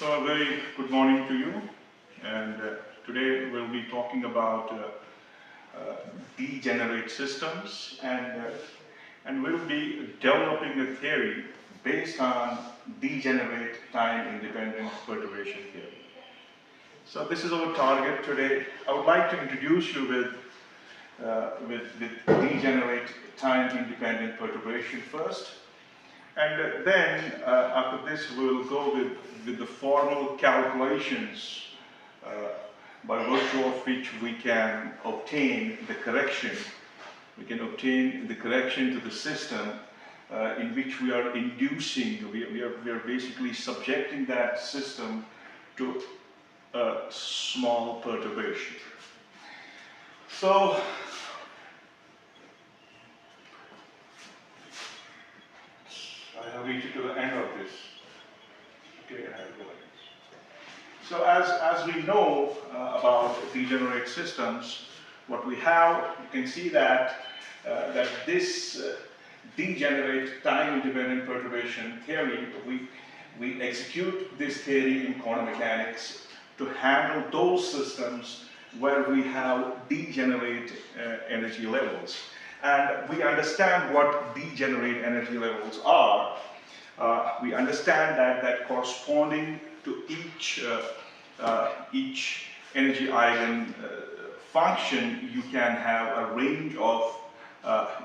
So a very good morning to you, and today we'll be talking about degenerate systems, and we'll be developing a theory based on degenerate time-independent perturbation theory. So this is our target today. I would like to introduce you with degenerate time-independent perturbation first. And then, after this, we'll go with the formal calculations by virtue of which we can obtain the correction. We can obtain the correction to the system in which we are inducing, we are basically subjecting that system to a small perturbation. So, I have reached to the end of this. Okay, I have to go like this. So as we know about degenerate systems, what we have, you can see that this degenerate time-independent perturbation theory, we execute this theory in quantum mechanics to handle those systems where we have degenerate energy levels. And we understand what degenerate energy levels are. We understand that corresponding to each energy eigen function, you can have a range of,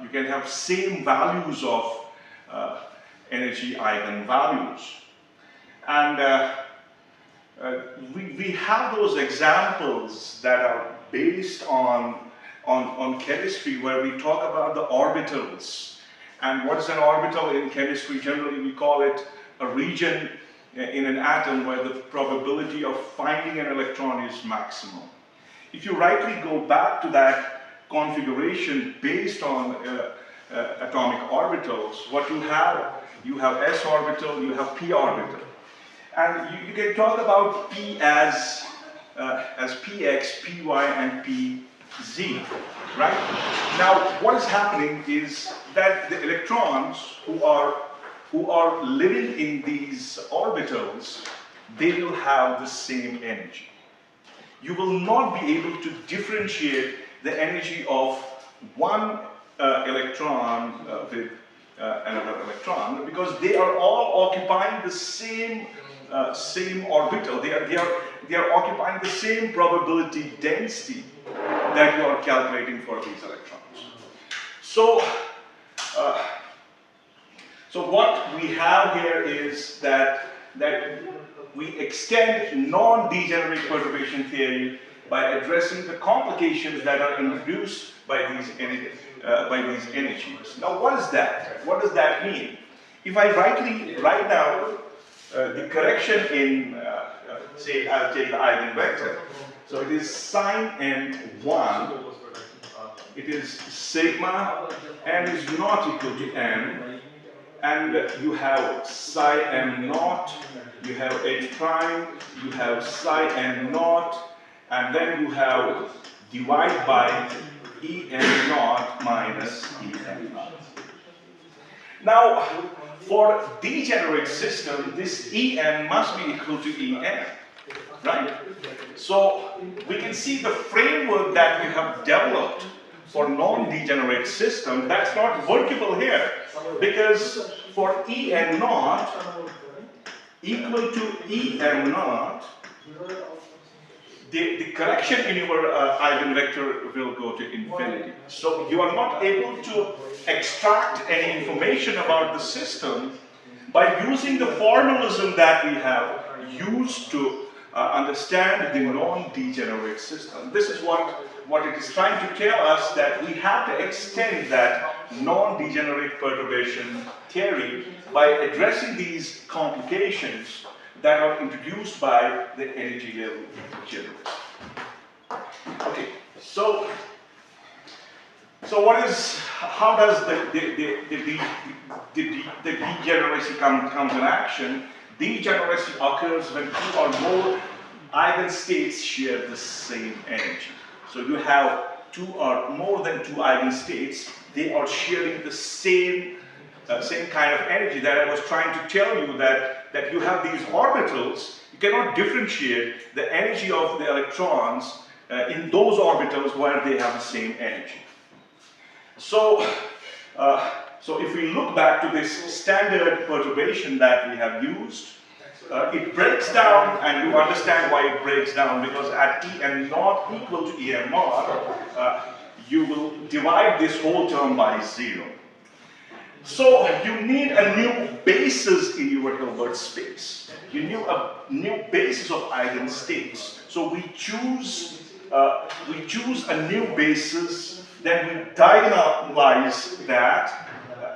you can have same values of energy eigenvalues. And we have those examples that are based on chemistry, where we talk about the orbitals. And what is an orbital in chemistry? Generally, we call it a region in an atom where the probability of finding an electron is maximum. If you rightly go back to that configuration based on atomic orbitals, what you have s orbital, you have p orbital. And you can talk about p as px, py, and pz, right? Now, what is happening is that the electrons who are living in these orbitals, they will have the same energy. You will not be able to differentiate the energy of one electron with another electron, because they are all occupying the same orbital. They are occupying the same probability density that you are calculating for these electrons. So what we have here is that we extend non-degenerate perturbation theory by addressing the complications that are introduced by these energies. Now, what is that? What does that mean? If I write down the correction in, say, I'll take the eigenvector. So it is sine n1. It is sigma, n is not equal to n, and you have psi m naught, you have h prime, you have psi m naught, and then you have divide by E n naught minus E n naught. Now, for degenerate system, this E n must be equal to E n, right? So we can see the framework that we have developed for non-degenerate system, that's not workable here, because for E n naught equal to E n naught, the correction in your eigenvector will go to infinity. So you are not able to extract any information about the system by using the formalism that we have used to understand the non-degenerate system. This is what it is trying to tell us, that we have to extend that non-degenerate perturbation theory by addressing these complications that are introduced by the energy level degenerates. Okay, so how does the degeneracy comes in action? Degeneracy occurs when two or more eigenstates share the same energy. So you have two or more than two eigenstates, they are sharing the same same kind of energy that I was trying to tell you, that you have these orbitals. You cannot differentiate the energy of the electrons in those orbitals where they have the same energy. So, so if we look back to this standard perturbation that we have used, it breaks down, and you understand why it breaks down, because at En naught equal to En naught, you will divide this whole term by 0. So you need a new basis in your Hilbert space. You need a new basis of eigenstates. So we choose a new basis, then we diagonalize that,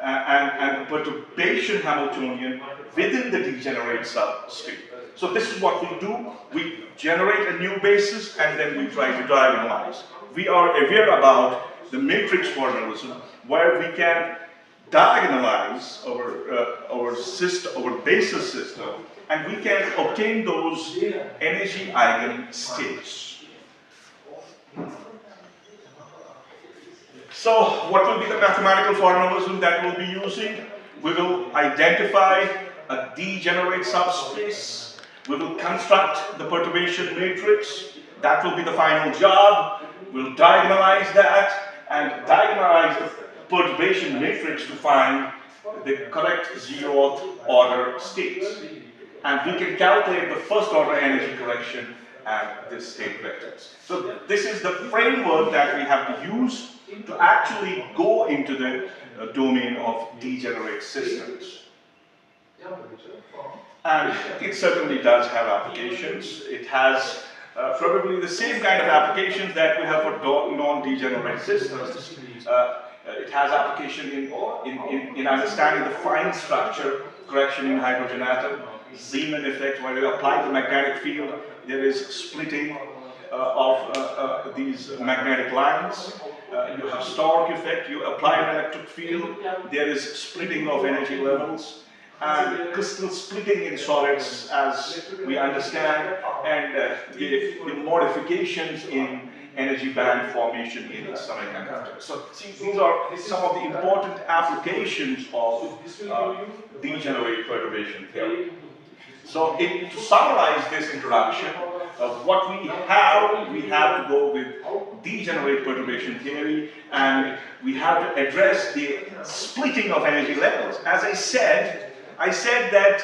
and the perturbation Hamiltonian within the degenerate subscript. So this is what we do. We generate a new basis, and then we try to diagonalize. We are aware about the matrix formalism, where we can diagonalize our system, our basis system, and we can obtain those energy eigenstates. So what will be the mathematical formalism that we'll be using? We will identify a degenerate subspace. We will construct the perturbation matrix. That will be the final job. We'll diagonalize that and diagonalize the perturbation matrix to find the correct 0th order states. And we can calculate the first order energy correction at this state vectors. So this is the framework that we have to use to actually go into the domain of degenerate systems. And it certainly does have applications. It has probably the same kind of applications that we have for non-degenerate systems. It has application in understanding the fine structure correction in hydrogen atom, Zeeman effect, where you apply the magnetic field, there is splitting of these magnetic lines. You have Stark effect, you apply an electric field, there is splitting of energy levels, and crystal splitting in solids, as we understand, and the modifications in energy band formation in semiconductors. So these are some of the important applications of degenerate perturbation theory. So to summarize this introduction, what we have to go with degenerate perturbation theory, and we have to address the splitting of energy levels. As I said that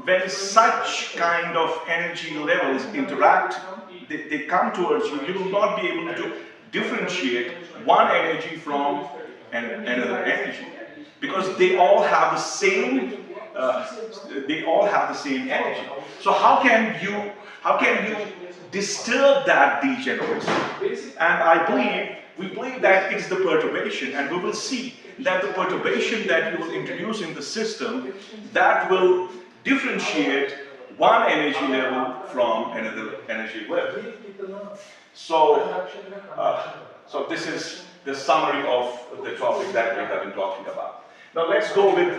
when such kind of energy levels interact, they come towards you, you will not be able to differentiate one energy from another energy, because they all have the same energy. So how can you disturb that degeneracy? And we believe that it's the perturbation, and we will see that the perturbation that you will introduce in the system, that will differentiate one energy level from another energy level. So, so this is the summary of the topic that we have been talking about. Now let's go with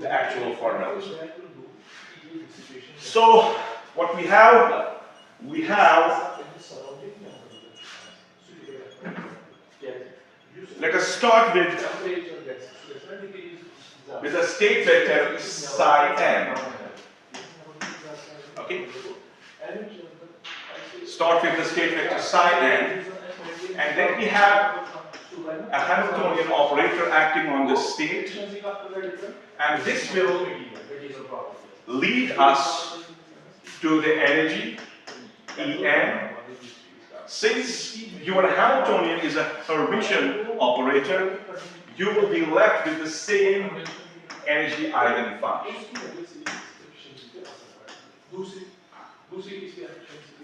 the actual formulas. So what we have, let us start with a state vector psi n. Okay? Start with the state vector psi n, and then we have a Hamiltonian operator acting on the state, and this will lead us to the energy En. Since your Hamiltonian is a Hermitian operator, you will be left with the same energy eigenfunction.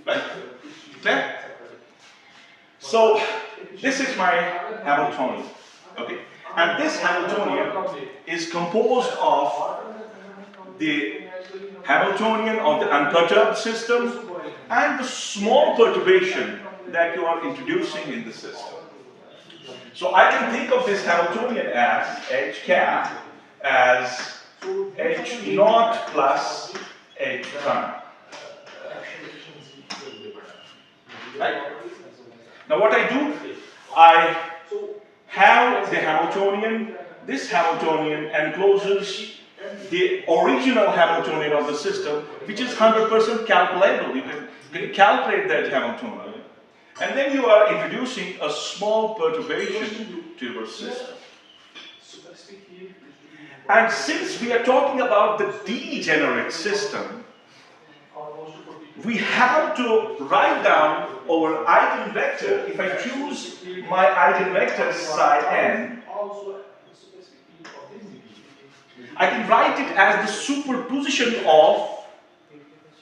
Right? Clear? So this is my Hamiltonian. Okay? And this Hamiltonian is composed of the Hamiltonian of the unperturbed system and the small perturbation that you are introducing in the system. So I can think of this Hamiltonian as H cap as H naught plus H prime. Right? Now what I do, I have the Hamiltonian. This Hamiltonian encloses the original Hamiltonian of the system, which is 100% calculable. You can calculate that Hamiltonian. And then you are introducing a small perturbation to your system. And since we are talking about the degenerate system, we have to write down our eigenvector. If I choose my eigenvector psi n, I can write it as the superposition of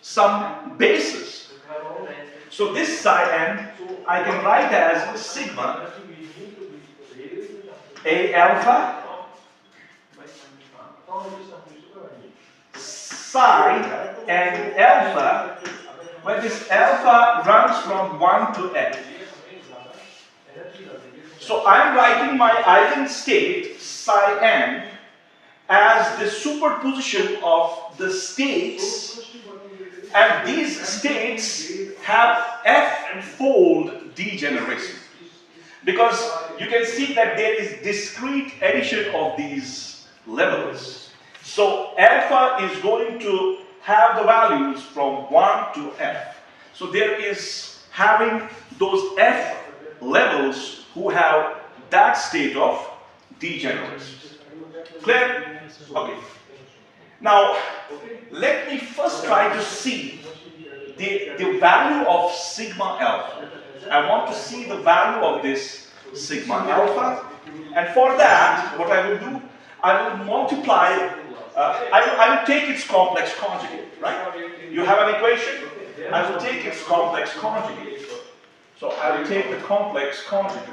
some bases. So this psi n I can write as sigma a alpha psi and alpha, where this alpha runs from 1 to f. So I am writing my eigenstate psi n as the superposition of the states, and these states have f-fold degeneration, because you can see that there is discrete addition of these levels. So alpha is going to have the values from 1 to f. So there is having those f levels who have that state of degeneration. Clear? Okay. Now, let me first try to see the value of sigma alpha. I want to see the value of this sigma alpha. And for that, what I will do, I will multiply, I will take its complex conjugate, right? You have an equation? I will take its complex conjugate. So I will take the complex conjugate.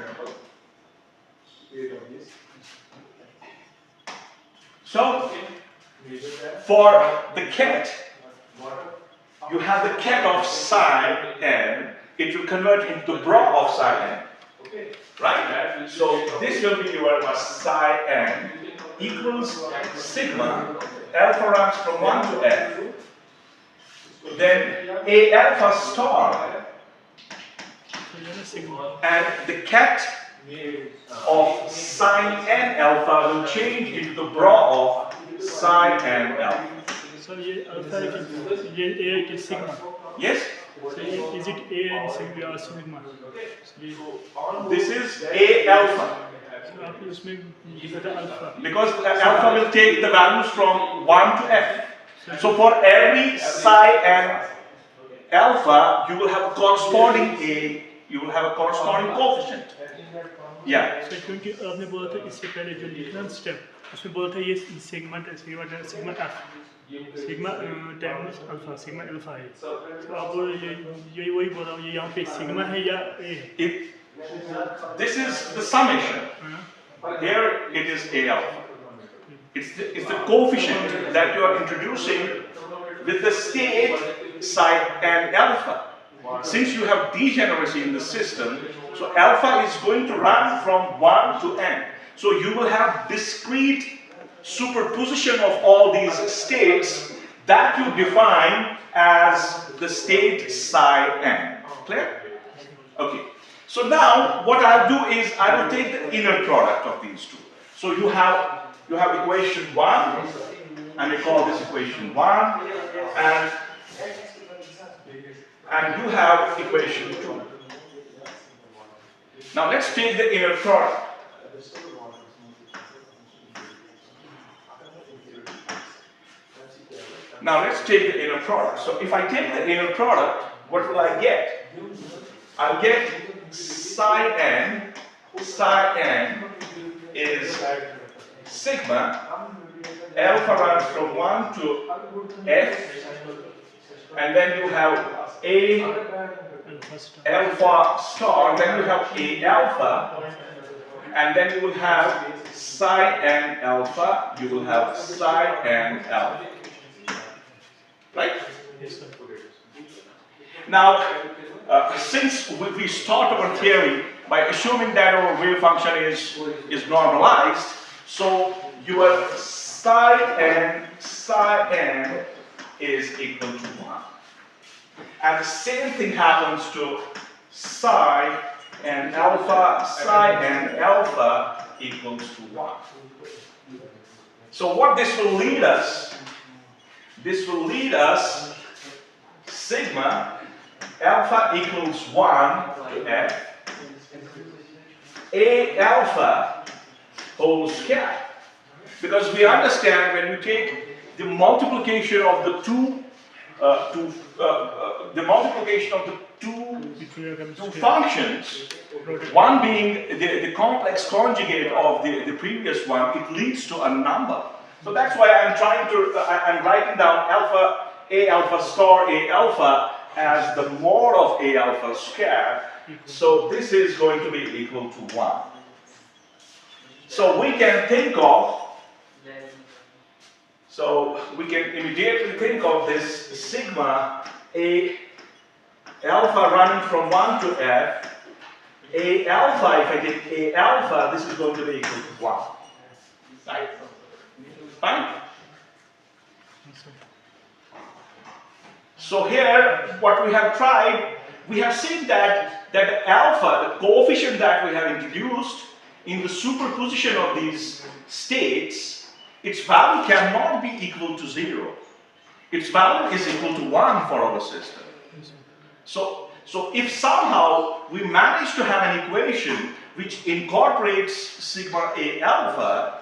So, for the ket, you have the ket of psi n. It will convert into the bra of psi n. Right? So, this will be your psi n equals sigma. Alpha runs from 1 to f. Then a alpha star. And the ket of sine n alpha will change into the bra of sine n alpha. So alpha is sigma. Yes? So is it a and sigma or sigma? This is a alpha. Because alpha will take the values from 1 to f. So for every psi n alpha, you will have a corresponding a, you will have a corresponding coefficient. Yeah. So क्योंकि आपने बोला था इससे पहले जो लिखना step उसमें बोला था ये sigma f sigma times alpha sigma alpha है तो आप ये वही बोल रहा हूँ ये यहाँ पे सिग्मा है या a This is the summation. Here it is a alpha. It's the coefficient that you are introducing with the state psi and alpha. Since you have degeneracy in the system, so alpha is going to run from 1 to n. So you will have discrete superposition of all these states that you define as the state psi n. Clear? Okay. So now what I'll do is I will take the inner product of these two. So you have equation 1, and we call this equation 1, and you have equation 2. Now let's take the inner product. Now let's take the inner product. So if I take the inner product, what will I get? I'll get psi n is sigma, alpha runs from 1 to f, and then you have a alpha star, then you have a alpha, and then you will have psi n alpha, you will have psi n alpha. Right? Yes, sir. Now, since we start our theory by assuming that our wave function is normalized, so your psi n is equal to 1. And the same thing happens to psi and alpha, psi and alpha equals to 1. So what this will lead us? This will lead us sigma alpha equals 1 to f a alpha whole square. Because we understand when you take the multiplication of the two functions, one being the complex conjugate of the previous one, it leads to a number. So that's why I'm writing down alpha, a alpha star, a alpha as the mod of a alpha square. So this is going to be equal to 1. So we can immediately think of this sigma a alpha running from 1 to f, a alpha, if I take a alpha, this is going to be equal to 1. Right? Fine? So here, what we have tried, we have seen that alpha, the coefficient that we have introduced in the superposition of these states, its value cannot be equal to 0. Its value is equal to 1 for our system. So if somehow we manage to have an equation which incorporates sigma a alpha,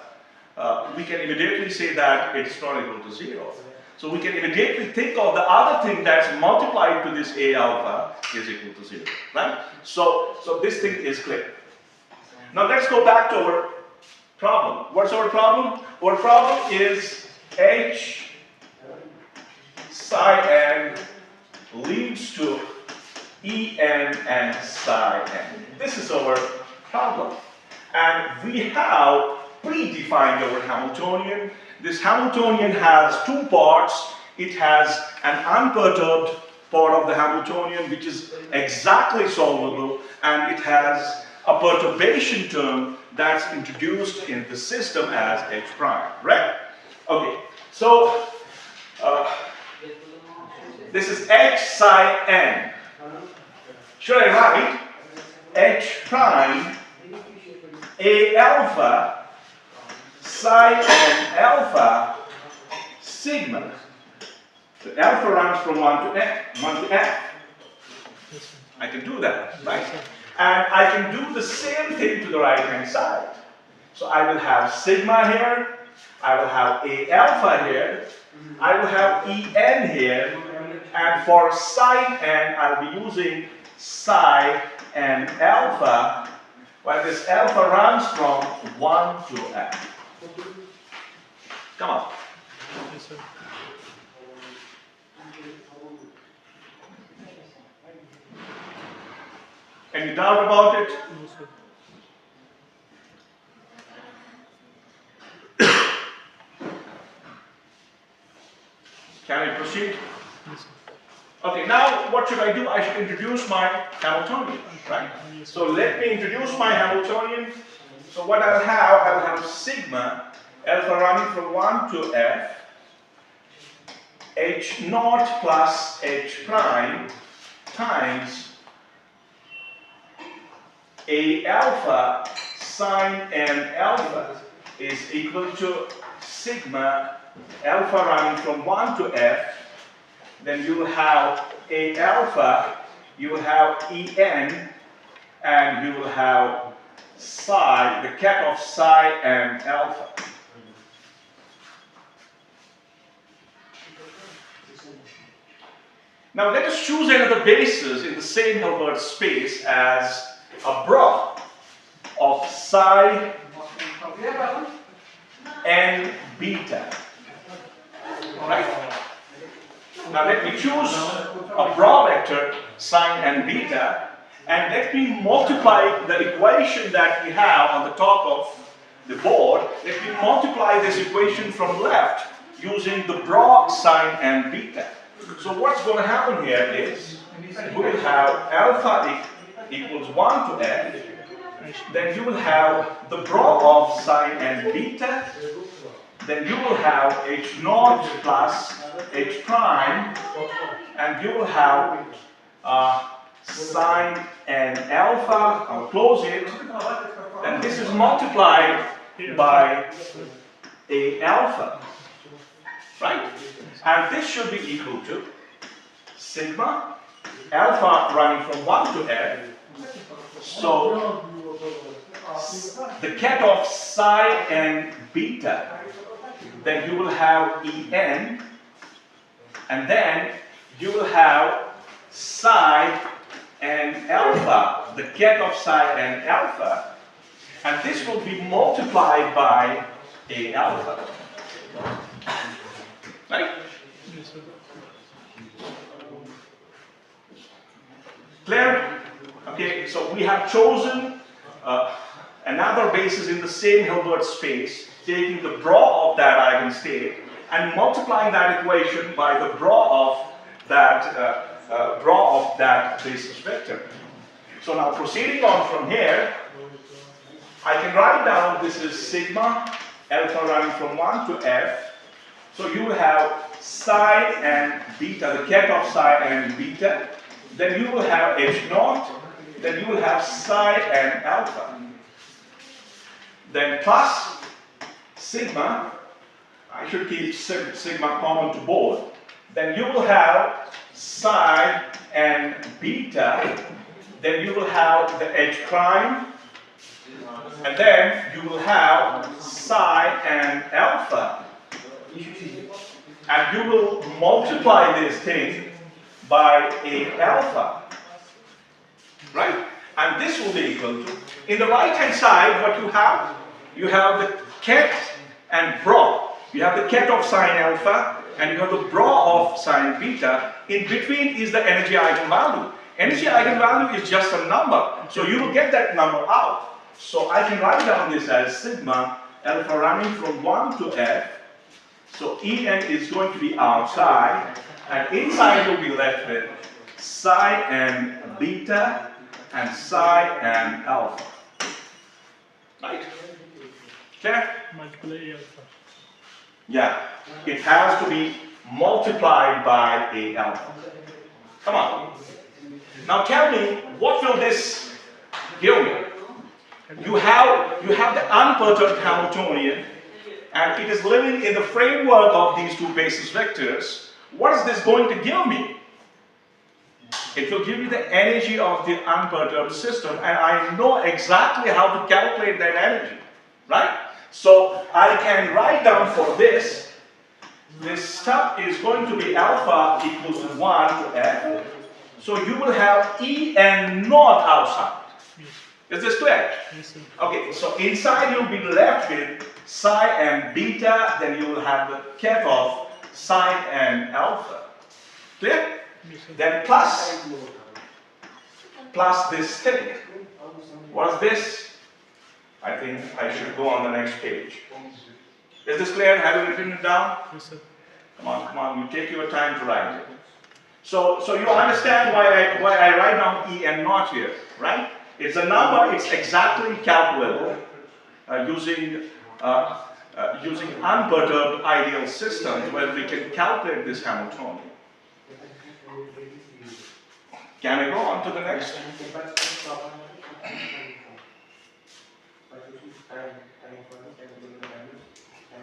we can immediately say that it's not equal to 0. So we can immediately think of the other thing that's multiplied to this a alpha is equal to 0. Right? So this thing is clear. Now let's go back to our problem. What's our problem? Our problem is h psi n leads to en and psi n. This is our problem. And we have predefined our Hamiltonian. This Hamiltonian has two parts. It has an unperturbed part of the Hamiltonian which is exactly solvable, and it has a perturbation term that's introduced in the system as h prime, right? Okay, so this is h psi n. Should I write h prime a alpha psi n alpha sigma? The alpha runs from 1 to f. I can do that, right? And I can do the same thing to the right hand side. So I will have sigma here, I will have a alpha here, I will have en here, and for psi n I'll be using psi n alpha, where this alpha runs from 1 to f. Come on. Yes, sir. Any doubt about it? No, sir. Can I proceed? Yes, sir. Okay, now what should I do? I should introduce my Hamiltonian, right? So let me introduce my Hamiltonian. So what I'll have sigma alpha running from 1 to f h naught plus h prime times a alpha sine n alpha is equal to sigma alpha running from 1 to f. Then you will have a alpha, you will have en, and you will have psi, the ket of psi and alpha. Now let us choose another basis in the same Hilbert space as a bra of psi and beta. Right? Now let me choose a bra vector sine and beta, and let me multiply the equation that we have on the top of the board. Let me multiply this equation from left using the bra sine and beta. So what's going to happen here is we will have alpha equals 1 to f. Then you will have the bra of sine and beta. Then you will have h naught plus h prime, and you will have sine n alpha, I'll close it, and this is multiplied by A alpha, right? And this should be equal to sigma alpha running from 1 to f. So the ket of psi and beta, then you will have En, and then you will have psi and alpha, the ket of psi and alpha, and this will be multiplied by A alpha. Right? Yes, sir. Clear? Okay, so we have chosen another basis in the same Hilbert space, taking the bra of that eigenstate and multiplying that equation by the bra of that basis vector. So now proceeding on from here, I can write down this is sigma alpha running from 1 to f. So you will have psi and beta, the ket of psi and beta. Then you will have h naught. Then you will have psi and alpha. Then plus sigma, I should keep sigma common to both. Then you will have psi and beta. Then you will have the h prime. And then you will have psi and alpha. And you will multiply this thing by A alpha. Right? And this will be equal to, in the right hand side, what you have the ket and bra. You have the ket of sine alpha and you have the bra of sine beta. In between is the energy eigenvalue. Energy eigenvalue is just a number. So you will get that number out. So I can write down this as sigma alpha running from 1 to f. So En is going to be outside, and inside you'll be left with psi and beta and psi and alpha. Right? Okay? Multiply A alpha. Yeah. It has to be multiplied by A alpha. Come on. Now tell me, what will this give me? You have the unperturbed Hamiltonian, and it is living in the framework of these two basis vectors. What is this going to give me? It will give you the energy of the unperturbed system, and I know exactly how to calculate that energy, right? So I can write down for this stuff is going to be alpha equals to 1 to f. So you will have En naught outside. Is this clear? Yes, sir. Okay, so inside you'll be left with psi and beta, then you will have the ket of sine and alpha. Clear? Yes, sir. Then plus this thing. What's this? I think I should go on the next page. Is this clear? Have you written it down? Yes, sir. Come on, you take your time to write it. So you understand why I write down En naught here, right? It's a number, it's exactly calculable using unperturbed ideal systems where we can calculate this Hamiltonian. Can I go on to the next?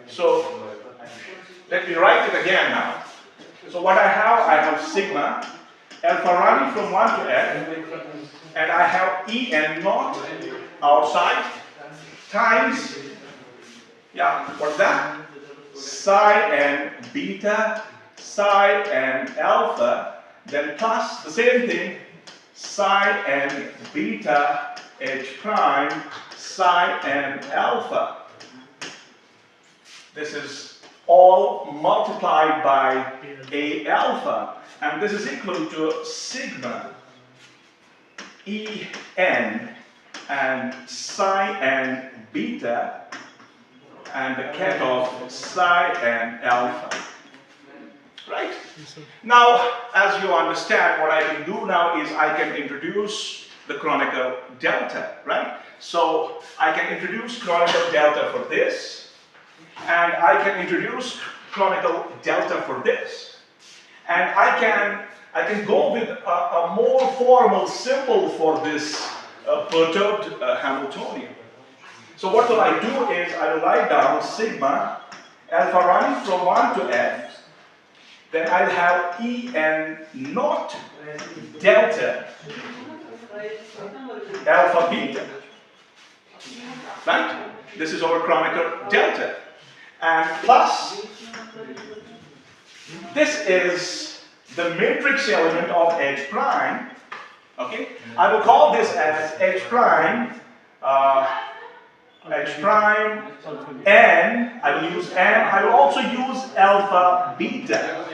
So let me write it again now. So what I have sigma alpha running from 1 to f, and I have En naught outside times, what's that? Psi and beta, psi and alpha, then plus the same thing, psi and beta, h prime, psi and alpha. This is all multiplied by A alpha, and this is equal to sigma En and psi and beta and the ket of psi and alpha. Right? Yes, sir. Now, as you understand, what I can do now is I can introduce the Kronecker delta, right? So I can introduce Kronecker delta for this, and I can introduce Kronecker delta for this. And I can I can go with a more formal symbol for this perturbed Hamiltonian. So what will I do is I will write down sigma alpha running from 1 to f, then I'll have En naught delta alpha beta, right? This is our Kronecker delta. And plus, this is the matrix element of H prime, okay? I will call this as H prime, N, I will use N, I will also use alpha beta,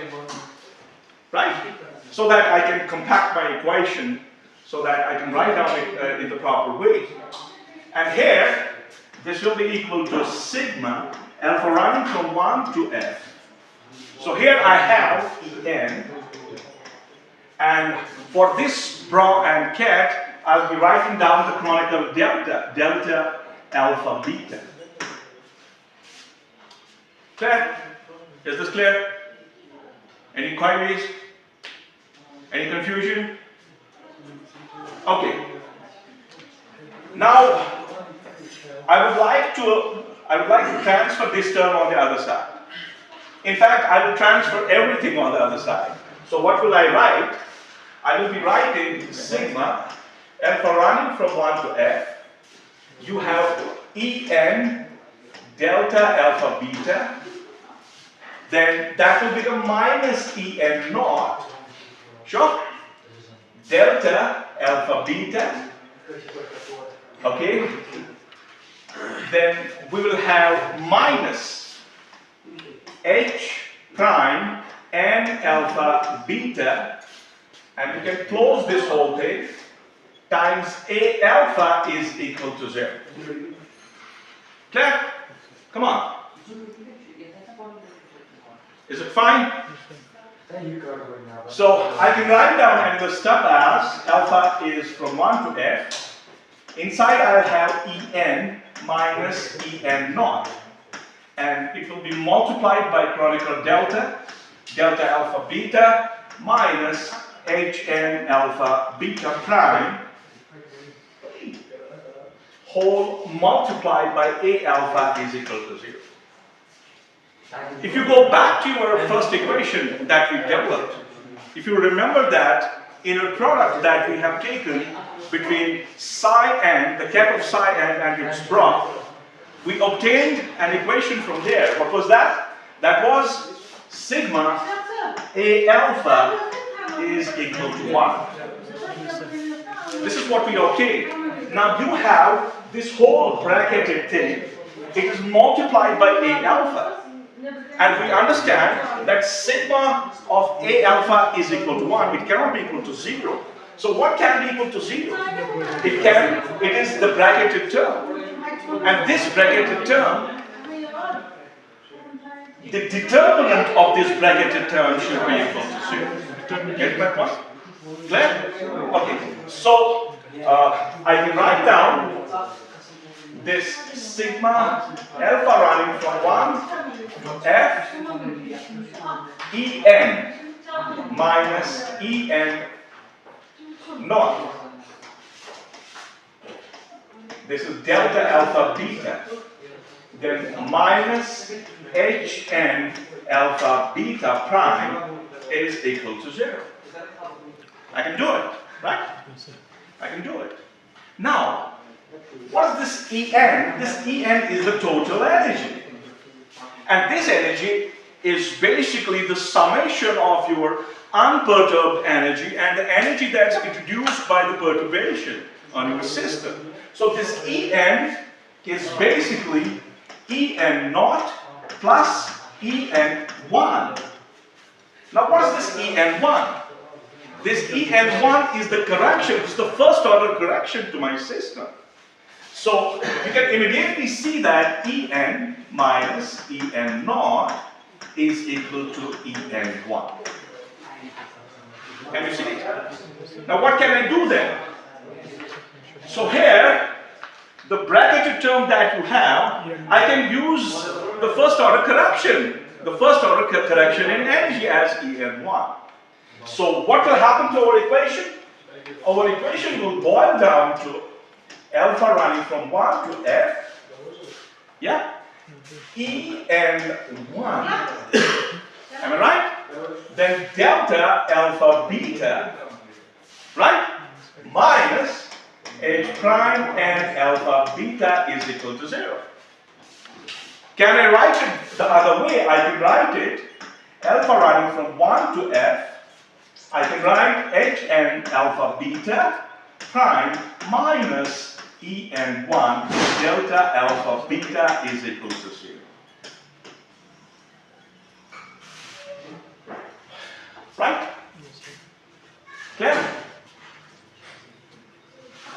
right? So that I can compact my equation, so that I can write down it in the proper way. And here, this will be equal to sigma alpha running from 1 to f. So here I have En, and for this bra and cat, I'll be writing down the Kronecker delta alpha beta. Clear? Is this clear? Any queries? Any confusion? Okay. Now, I would like to transfer this term on the other side. In fact, I will transfer everything on the other side. So what will I write? I will be writing sigma alpha running from 1 to f. You have En delta alpha beta. Then that will become minus En naught. Sure? Delta alpha beta. Okay? Then we will have minus H prime N alpha beta, and we can close this whole thing, times A alpha is equal to 0. Clear? Come on. Is it fine? So I can write down in the step as alpha is from 1 to f. Inside I'll have En minus En naught. And it will be multiplied by Kronecker delta alpha beta, minus Hn alpha beta prime, whole multiplied by A alpha is equal to 0. If you go back to your first equation that we developed, if you remember that inner product that we have taken between psi n, the cap of psi n and its bra, we obtained an equation from there. What was that? That was sigma A alpha is equal to 1. This is what we obtained. Now you have this whole bracketed thing. It is multiplied by A alpha. And we understand that sigma of A alpha is equal to 1. It cannot be equal to 0. So what can be equal to 0? It is the bracketed term. And this bracketed term, the determinant of this bracketed term should be equal to 0. Get my point? Clear? Okay. So I can write down this sigma alpha running from 1 to f En minus En naught. This is delta alpha beta. Then minus Hn alpha beta prime is equal to 0. I can do it, right? I can do it. Now, what is this En? This En is the total energy. And this energy is basically the summation of your unperturbed energy and the energy that's introduced by the perturbation on your system. So this En is basically En naught plus En1. Now what is this En1? This En1 is the correction, it's the first order correction to my system. So you can immediately see that En minus En naught is equal to En1. Can you see it? Now what can I do then? So here, the bracketed term that you have, I can use the first order correction. The first order correction in energy as En1. So what will happen to our equation? Our equation will boil down to alpha running from 1 to f, yeah, e and 1. Am I right? Then delta alpha beta, right, minus h prime and alpha beta is equal to 0. Can I write it the other way? I can write it alpha running from 1 to f. I can write h and alpha beta prime minus e and 1 delta alpha beta is equal to 0. Right? Clear?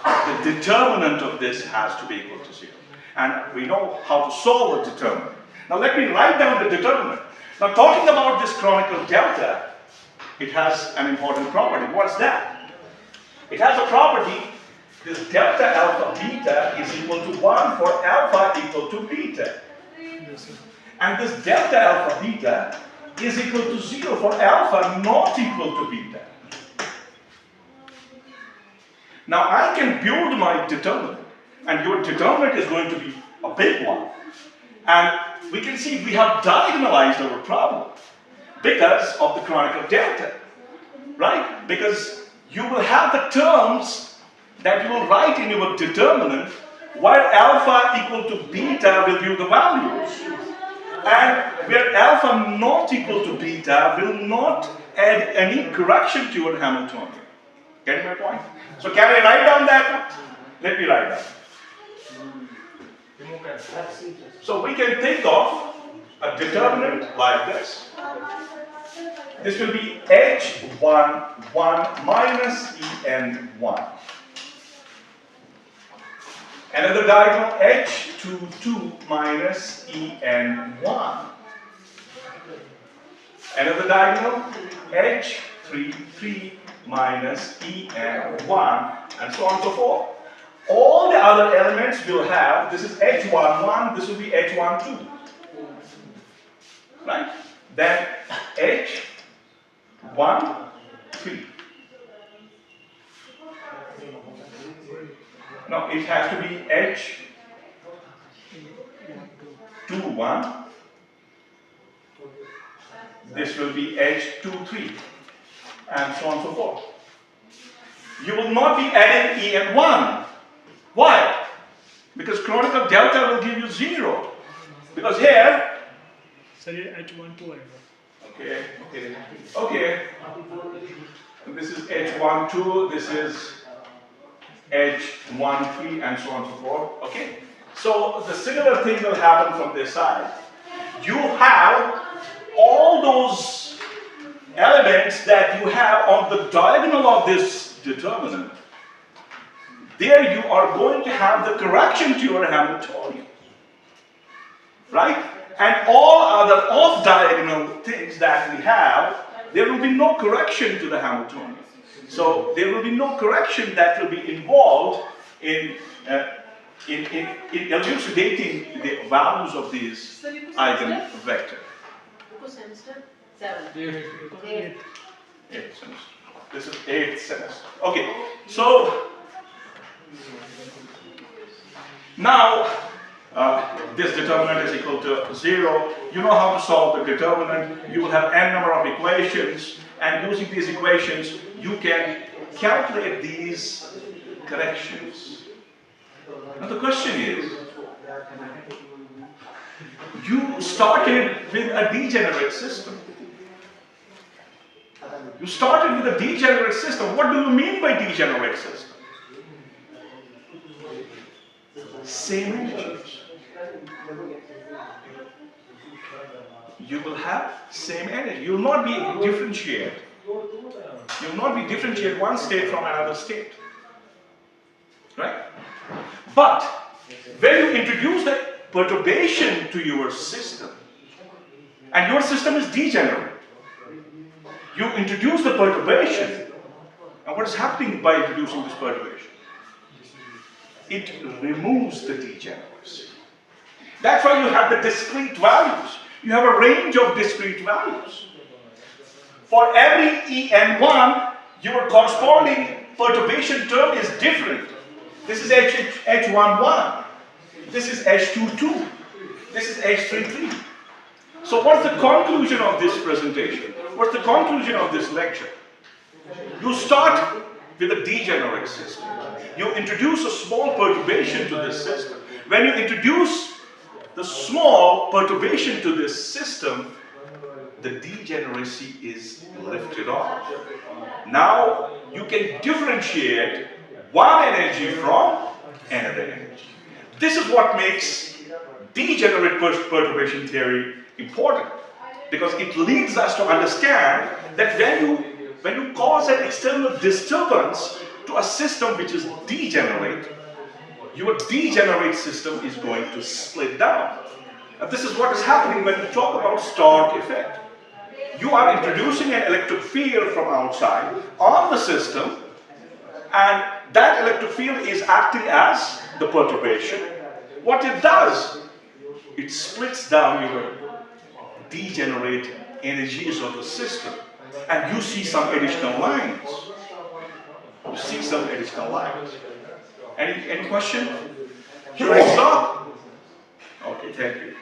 The determinant of this has to be equal to 0. And we know how to solve a determinant. Now let me write down the determinant. Now talking about this chronicle delta, it has an important property. What's that? It has a property, this delta alpha beta is equal to 1 for alpha equal to beta. And this delta alpha beta is equal to 0 for alpha not equal to beta. Now I can build my determinant, and your determinant is going to be a big one. And we can see we have diagonalized our problem because of the chronicle delta, right? Because you will have the terms that you will write in your determinant while alpha equal to beta will give the values. And where alpha not equal to beta will not add any correction to your Hamiltonian. Getting my point? So can I write down that? Let me write down. So we can think of a determinant like this. This will be h1, 1 minus en1. Another diagonal h2, 2 minus en1. Another diagonal h3, 3 minus en1, and so on and so forth. All the other elements will have, this is h11, this will be h12. Right? Then h1, 3. No, it has to be h21. This will be h23. And so on and so forth. You will not be adding en1. Why? Because chronicle delta will give you 0. Because here, H12 okay. This is h12, this is h13, and so on and so forth. Okay. So the similar thing will happen from this side. You have all those elements that you have on the diagonal of this determinant. There you are going to have the correction to your Hamiltonian. Right? And all other off-diagonal things that we have, there will be no correction to the Hamiltonian. So there will be no correction that will be involved in elucidating the values of these eigenvectors. Semester 7. 8th semester. This is 8th semester. Okay, so now this determinant is equal to 0. You know how to solve the determinant. You will have n number of equations, and using these equations, you can calculate these corrections. Now the question is, you started with a degenerate system. You started with a degenerate system. What do you mean by degenerate system? Same energies. You will have same energy. You will not be differentiated. You will not be differentiate one state from another state. Right? But when you introduce the perturbation to your system, and your system is degenerate, you introduce the perturbation, and what is happening by introducing this perturbation? It removes the degeneracy. That's why you have the discrete values. You have a range of discrete values. For every En1, your corresponding perturbation term is different. This is H11, this is H22, this is H33. So what's the conclusion of this presentation? What's the conclusion of this lecture? You start with a degenerate system. You introduce a small perturbation to this system. When you introduce the small perturbation to this system, the degeneracy is lifted off. Now you can differentiate one energy from another energy. This is what makes degenerate perturbation theory important, because it leads us to understand that when you cause an external disturbance to a system which is degenerate, your degenerate system is going to split down. And this is what is happening when we talk about Stark effect. You are introducing an electric field from outside on the system, and that electric field is acting as the perturbation. What it does, it splits down your degenerate energies of the system, and you see some additional lines. You see some additional lines. Any question? Should I stop? Okay, thank you.